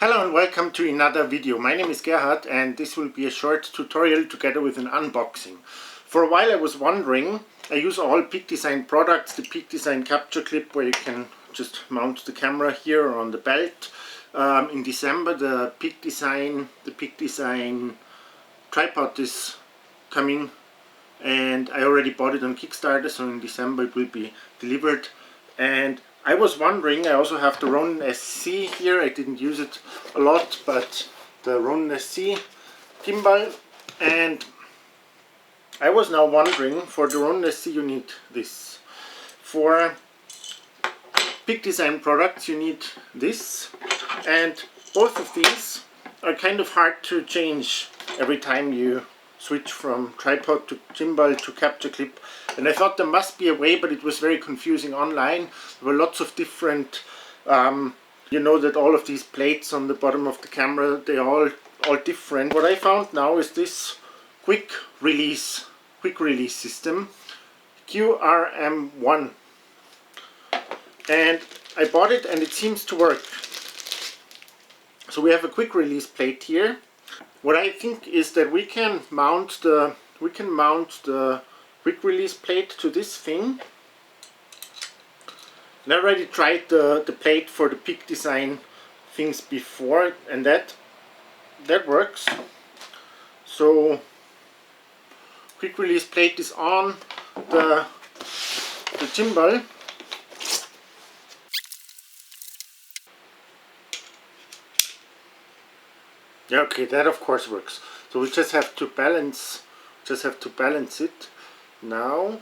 Hello and welcome to another video. My name is Gerhard and this will be a short tutorial together with an unboxing. For a while I was wondering, I use all B.I.G design products, the B.I.G design capture clip where you can just mount the camera here or on the belt. In December the B.I.G design tripod is coming and I already bought it on Kickstarter, so in December it will be delivered. And I was wondering, I also have the Ronin Sc here. I didn't use it a lot, but the Ronin Sc Gimbal, and I was now wondering, for the Ronin Sc you need this. For B.I.G design products you need this, and both of these are kind of hard to change every time you switch from tripod to gimbal to capture clip, and I thought there must be a way, but it was very confusing online. There were lots of different you know that all of these plates on the bottom of the camera, they're all different. What I found now is this quick release system, QRM1, and I bought it and it seems to work. So we have a quick release plate here. What I think is that we can mount the quick release plate to this thing. And I already tried the plate for the B.I.G design things before, and that works. So quick release plate is on the gimbal. Yeah, okay, that of course works. So we just have to balance it now.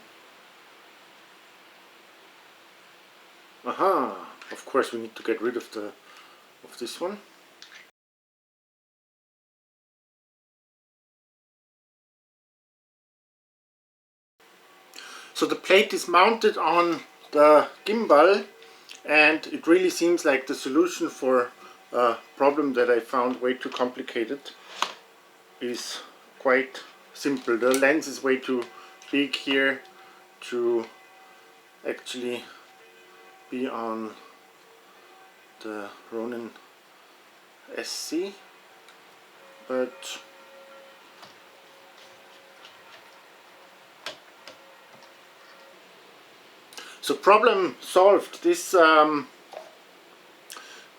Aha! Of course we need to get rid of this one. So the plate is mounted on the gimbal, and it really seems like the solution for a problem that I found way too complicated is quite simple. The lens is way too big here to actually be on the Ronin Sc, but so problem solved. This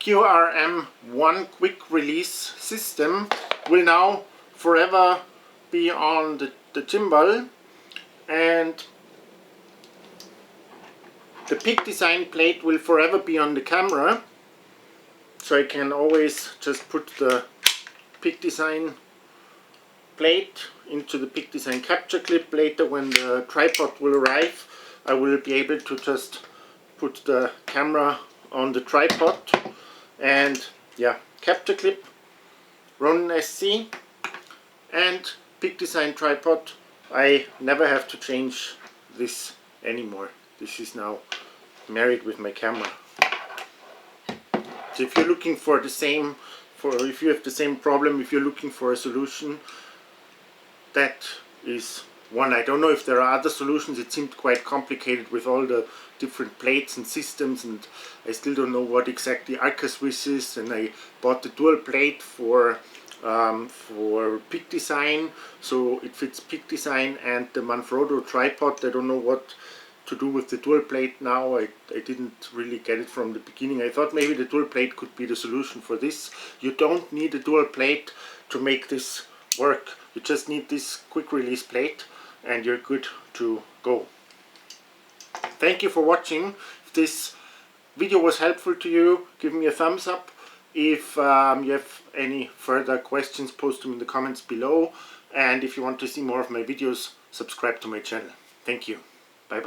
QRM1 quick release system will now forever be on the gimbal, and the B.I.G design plate will forever be on the camera, so I can always just put the B.I.G design plate into the B.I.G design capture clip. Later when the tripod will arrive, I will be able to just put the camera on the tripod, and yeah, capture clip, Ronin Sc and B.I.G design tripod. I never have to change this anymore. This is now married with my camera. So if you're looking for the same, if you have the same problem, if you're looking for a solution, that is one. I don't know if there are other solutions. It seemed quite complicated with all the different plates and systems, and I still don't know what exactly Arca Swiss is. And I bought the dual plate for B.I.G design, so it fits B.I.G design and the Manfrotto tripod. I don't know what to do with the dual plate now. I didn't really get it from the beginning. I thought maybe the dual plate could be the solution for this. You don't need a dual plate to make this work. You just need this quick release plate and you're good to go. Thank you for watching. If this video was helpful to you, give me a thumbs up. If you have any further questions, post them in the comments below. And if you want to see more of my videos, subscribe to my channel. Thank you.